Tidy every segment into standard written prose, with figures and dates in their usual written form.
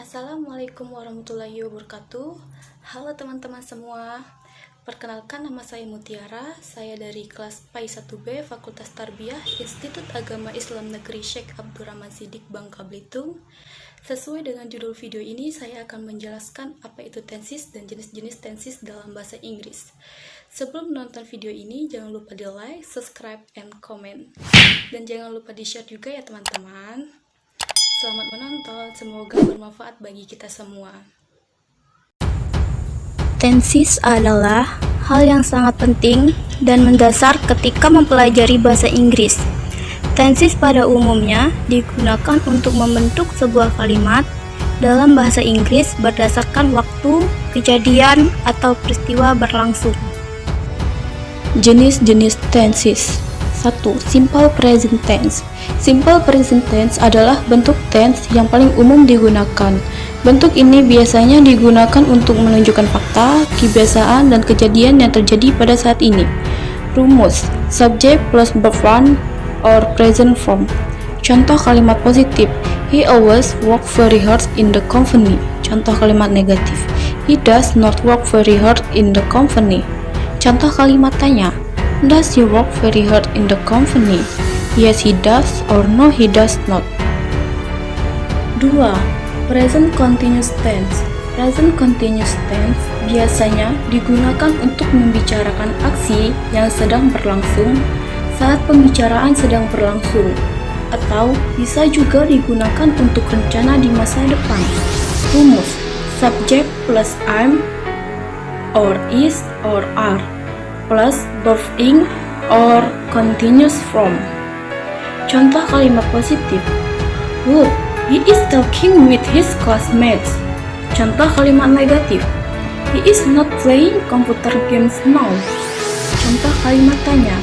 Assalamualaikum warahmatullahi wabarakatuh. Halo teman-teman semua. Perkenalkan, nama saya Mutiara. Saya dari kelas PAI 1B Fakultas Tarbiyah Institut Agama Islam Negeri Syekh Abdurrahman Siddiq, Bangka Belitung. Sesuai dengan judul video ini, saya akan menjelaskan apa itu tenses dan jenis-jenis tenses dalam bahasa Inggris. Sebelum menonton video ini, jangan lupa di like, subscribe, and comment. Dan jangan lupa di share juga ya teman-teman. Selamat menonton, semoga bermanfaat bagi kita semua. Tenses adalah hal yang sangat penting dan mendasar ketika mempelajari bahasa Inggris. Tenses pada umumnya digunakan untuk membentuk sebuah kalimat dalam bahasa Inggris berdasarkan waktu, kejadian, atau peristiwa berlangsung. Jenis-jenis tenses. 1. Simple present tense. Simple present tense adalah bentuk tense yang paling umum digunakan. Bentuk ini biasanya digunakan untuk menunjukkan fakta, kebiasaan, dan kejadian yang terjadi pada saat ini. Rumus: subject plus verb 1 or present form. Contoh kalimat positif: He always work very hard in the company. Contoh kalimat negatif: He does not work very hard in the company. Contoh kalimat tanya: Does he work very hard in the company? Yes, he does, or no, he does not. 2. Present continuous tense. Present continuous tense biasanya digunakan untuk membicarakan aksi yang sedang berlangsung saat pembicaraan sedang berlangsung, atau bisa juga digunakan untuk rencana di masa depan. Rumus: subject plus am or is or are plus verb ing or continuous form. Contoh kalimat positif: Look, he is talking with his classmates. Contoh kalimat negatif: He is not playing computer games now. Contoh kalimat tanya: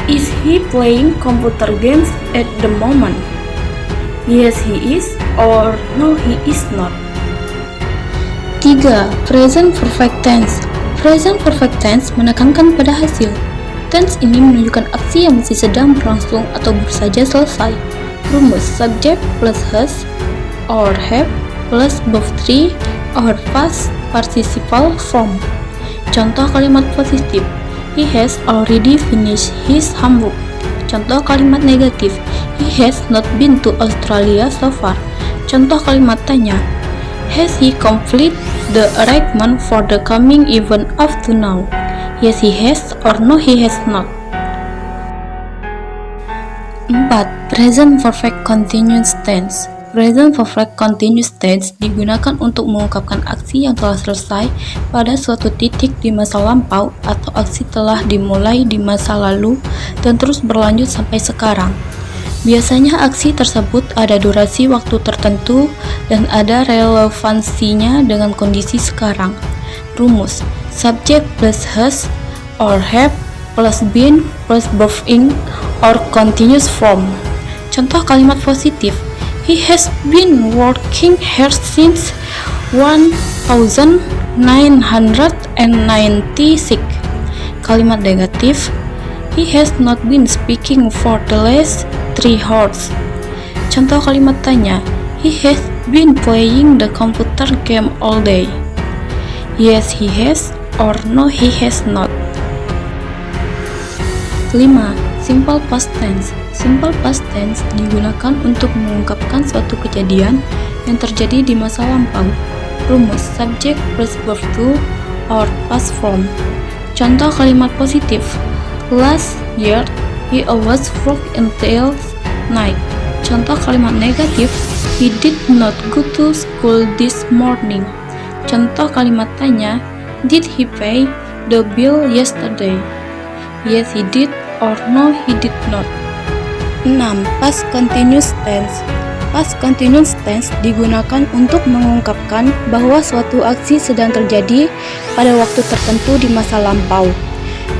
Is he playing computer games at the moment? Yes, he is, or no, he is not. 3. Present perfect tense. Present perfect tense menekankan pada hasil. Tense ini menunjukkan aksi yang masih sedang berlangsung atau baru saja selesai. Rumus: subject plus has or have plus verb 3 or past participle form. Contoh kalimat positif: He has already finished his homework. Contoh kalimat negatif: He has not been to Australia so far. Contoh kalimat tanya: Has he completed the arrangement for the coming event up to now? Yes, he has, or no, he has not. 4. Present perfect continuous tense. Present perfect continuous tense digunakan untuk mengungkapkan aksi yang telah selesai pada suatu titik di masa lampau atau aksi telah dimulai di masa lalu dan terus berlanjut sampai sekarang. Biasanya aksi tersebut ada durasi waktu tertentu dan ada relevansinya dengan kondisi sekarang. Rumus: subject plus has or have plus been plus verb ing or continuous form. Contoh kalimat positif: He has been working hard since 1996. Kalimat negatif: He has not been speaking for the last 3 hours. Contoh kalimat tanya: He has been playing the computer game all day. Yes, he has, or no, he has not. 5. Simple past tense. Simple past tense digunakan untuk mengungkapkan suatu kejadian yang terjadi di masa lampau. Rumus: subject plus verb 2 or past form. Contoh kalimat positif: Last year, he always worked until night. Contoh kalimat negatif: He did not go to school this morning. Contoh kalimat tanya: Did he pay the bill yesterday? Yes, he did, or no, he did not. 6. Past continuous tense. Past continuous tense digunakan untuk mengungkapkan bahwa suatu aksi sedang terjadi pada waktu tertentu di masa lampau.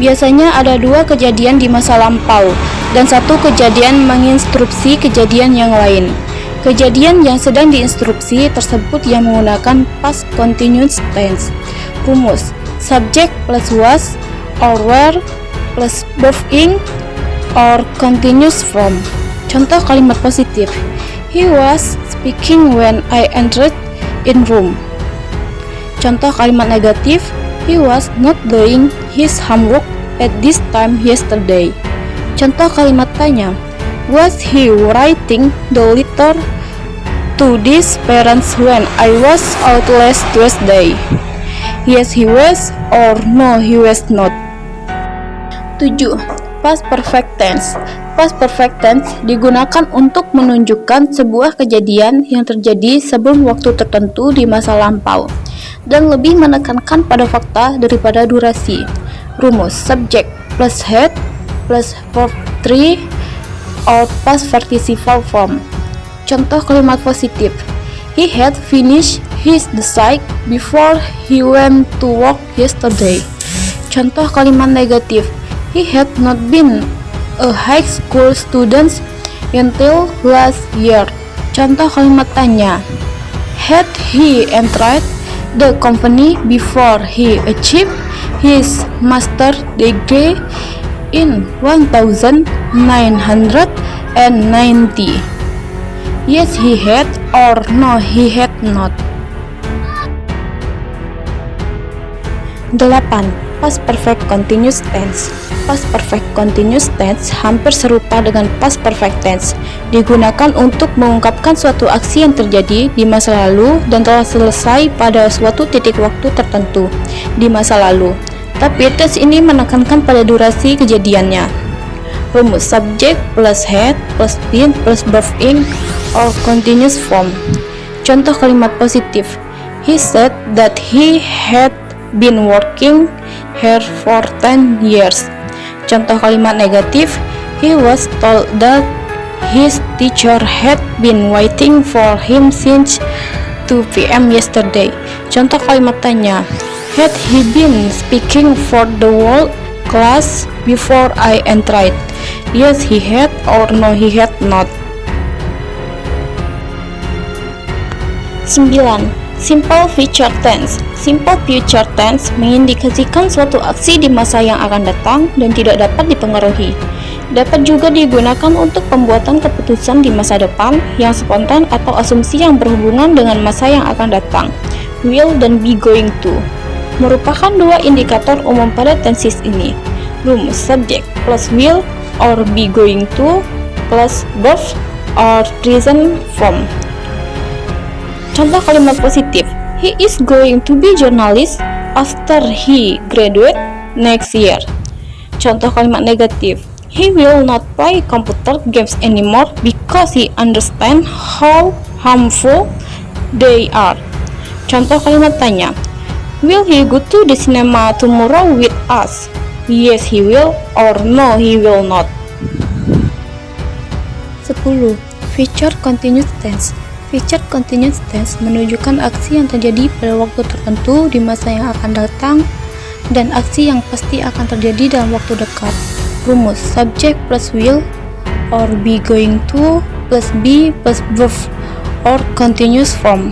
Biasanya ada 2 kejadian di masa lampau dan 1 kejadian menginstruksi kejadian yang lain. Kejadian yang sedang diinstruksi tersebut yang menggunakan past continuous tense. Rumus: subject plus was or were plus verb ing or continuous form. Contoh kalimat positif: He was speaking when I entered in room. Contoh kalimat negatif, he was not doing his homework at this time yesterday. Contoh kalimat tanya, was he writing the letter to these parents when I was out last Tuesday? Yes, he was, or no, he was not. 7. Past perfect tense. Past perfect tense digunakan untuk menunjukkan sebuah kejadian yang terjadi sebelum waktu tertentu di masa lampau dan lebih menekankan pada fakta daripada durasi. Rumus subject plus had plus verb 3 or past participle form. Contoh kalimat positif, he had finished his design before he went to work yesterday. Contoh kalimat negatif, he had not been a high school student until last year. Contoh kalimat tanya, had he entered the company before he achieved his master degree in 1990? Yes, he had, or no, he had not. 8. Past perfect continuous tense. Past perfect continuous tense hampir serupa dengan past perfect tense, digunakan untuk mengungkapkan suatu aksi yang terjadi di masa lalu dan telah selesai pada suatu titik waktu tertentu di masa lalu, tapi tense ini menekankan pada durasi kejadiannya. Rumus subject plus had plus been plus verb in or continuous form. Contoh kalimat positif, he said that he had been working here for 10 years. Contoh kalimat negatif, he was told that his teacher had been waiting for him since 2 p.m. yesterday. Contoh kalimat tanya, had he been speaking for the whole class before I entered? Yes, he had, or no, he had not. 9. Simple future tense. Simple future tense mengindikasikan suatu aksi di masa yang akan datang dan tidak dapat dipengaruhi. Dapat juga digunakan untuk pembuatan keputusan di masa depan yang spontan atau asumsi yang berhubungan dengan masa yang akan datang. Will dan be going to merupakan dua indikator umum pada tenses ini. Rumus subject plus will or be going to plus verb or present form. Contoh kalimat positif, he is going to be journalist after he graduate next year. Contoh kalimat negatif, he will not play computer games anymore because he understands how harmful they are. Contoh kalimat tanya, will he go to the cinema tomorrow with us? Yes, he will, or no, he will not. 10. Future continuous tense. Future continuous tense menunjukkan aksi yang terjadi pada waktu tertentu di masa yang akan datang dan aksi yang pasti akan terjadi dalam waktu dekat. Rumus subject plus will or be going to plus be plus verb or continuous form.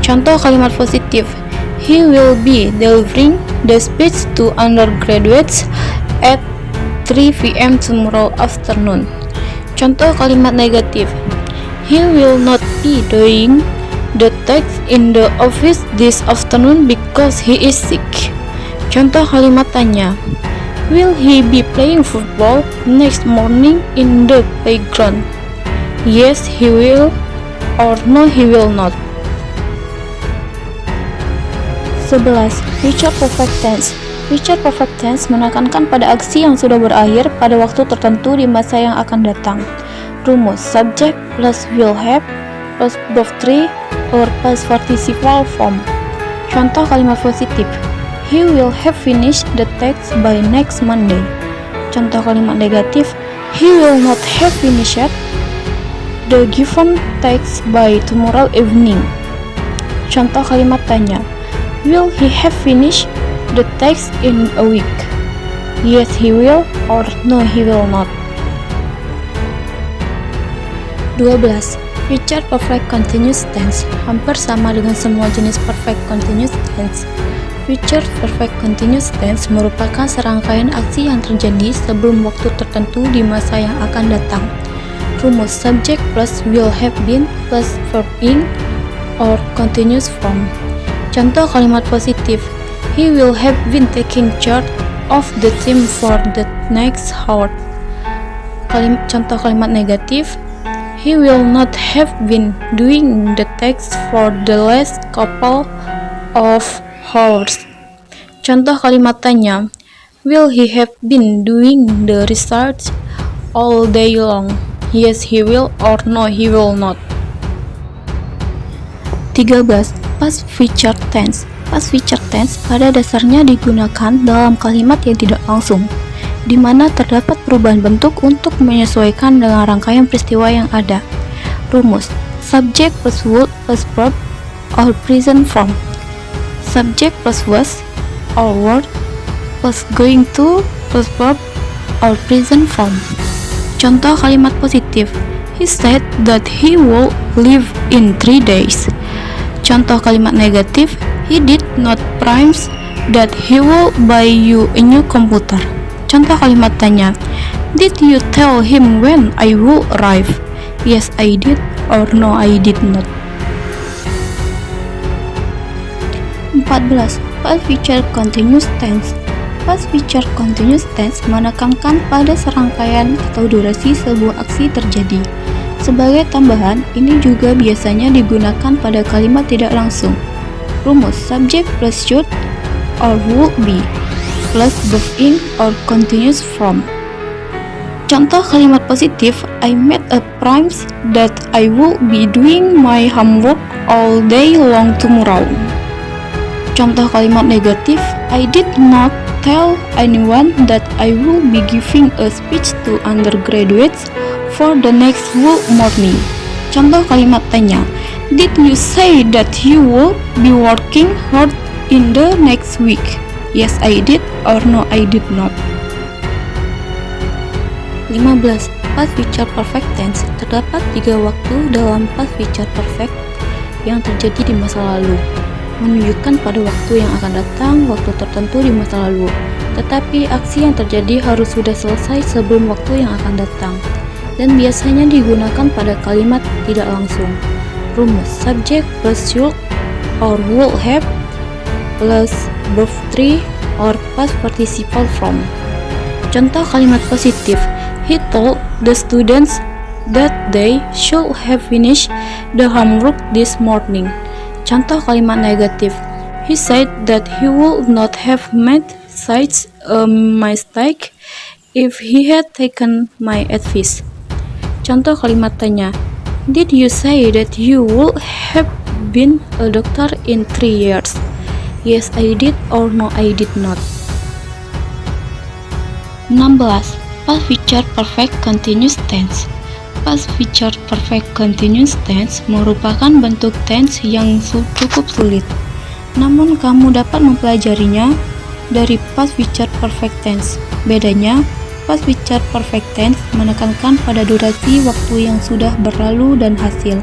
Contoh kalimat positif, he will be delivering the speech to undergraduates at 3 p.m. tomorrow afternoon. Contoh kalimat negatif, he will not be doing the tasks in the office this afternoon because he is sick. Contoh kalimat tanya, will he be playing football next morning in the playground? Yes, he will, or no, he will not. 11. Future perfect tense. Future perfect tense menekankan pada aksi yang sudah berakhir pada waktu tertentu di masa yang akan datang. Rumus subject plus will have plus verb 3 or past participle form. Contoh kalimat positif, he will have finished the text by next Monday. Contoh kalimat negatif, he will not have finished the given text by tomorrow evening. Contoh kalimat tanya, will he have finished the text in a week? Yes, he will, or no, he will not. 12. Future perfect continuous tense hampir sama dengan semua jenis perfect continuous tense. Future perfect continuous tense merupakan serangkaian aksi yang terjadi sebelum waktu tertentu di masa yang akan datang. Rumus subject plus will have been plus verb in or continuous form. Contoh kalimat positif, he will have been taking charge of the team for the next hour. Contoh kalimat negatif, he will not have been doing the text for the last couple of hours. Contoh kalimat tanya, will he have been doing the research all day long? Yes, he will, or no, he will not. 13. Past future tense. Past future tense pada dasarnya digunakan dalam kalimat yang tidak langsung, di mana terdapat perubahan bentuk untuk menyesuaikan dengan rangkaian peristiwa yang ada. Rumus: subject plus would plus verb or present form. Subject plus was or word plus going to plus verb or present form. Contoh kalimat positif, he said that he will leave in 3 days. Contoh kalimat negatif, he did not promise that he will buy you a new computer. Contoh kalimat tanya, did you tell him when I will arrive? Yes, I did, or no, I did not. 14. Past future continuous tense. Past future continuous tense menekankan pada serangkaian atau durasi sebuah aksi terjadi. Sebagai tambahan, ini juga biasanya digunakan pada kalimat tidak langsung. Rumus: subject plus should or would be plus verb in or continuous form. Contoh kalimat positif, I made a promise that I will be doing my homework all day long tomorrow. Contoh kalimat negatif, I did not tell anyone that I will be giving a speech to undergraduates for the next morning. Contoh kalimat tanya, did you say that you will be working hard in the next week? Yes, I did, or no, I did not. 15. Past future perfect tense. Terdapat 3 waktu dalam past future perfect yang terjadi di masa lalu, menunjukkan pada waktu yang akan datang, waktu tertentu di masa lalu. Tetapi aksi yang terjadi harus sudah selesai sebelum waktu yang akan datang, dan biasanya digunakan pada kalimat tidak langsung. Rumus: subject plus should or would have plus verb 3 or past participle form. Contoh kalimat positif, he told the students that they should have finished the homework this morning. Contoh kalimat negatif, he said that he would not have made such a mistake if he had taken my advice. Contoh kalimat tanya, did you say that you would have been a doctor in 3 years? Yes, I did, or no, I did not. 16. Past future perfect continuous tense. Past future perfect continuous tense merupakan bentuk tense yang cukup sulit, namun kamu dapat mempelajarinya dari past future perfect tense. Bedanya, past future perfect tense menekankan pada durasi waktu yang sudah berlalu dan hasil.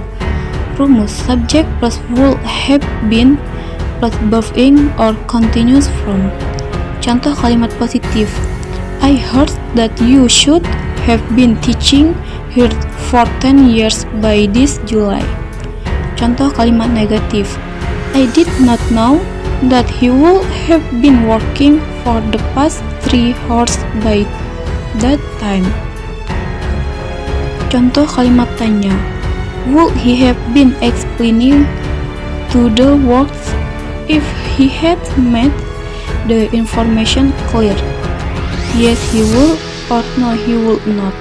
Rumus: subject plus would have been plus verb in or continuous form. Contoh kalimat positif, I heard that you should have been teaching here for 10 years by this July. Contoh kalimat negatif, I did not know that he would have been working for the past 3 hours by that time. Contoh kalimat tanya, would he have been explaining to the works if he had made the information clear? Yes, he would, or no, he would not.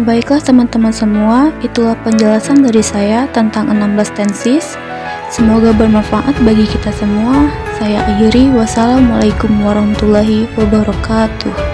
Baiklah teman-teman semua, itulah penjelasan dari saya tentang 16 tenses. Semoga bermanfaat bagi kita semua. Saya akhiri, wassalamualaikum warahmatullahi wabarakatuh.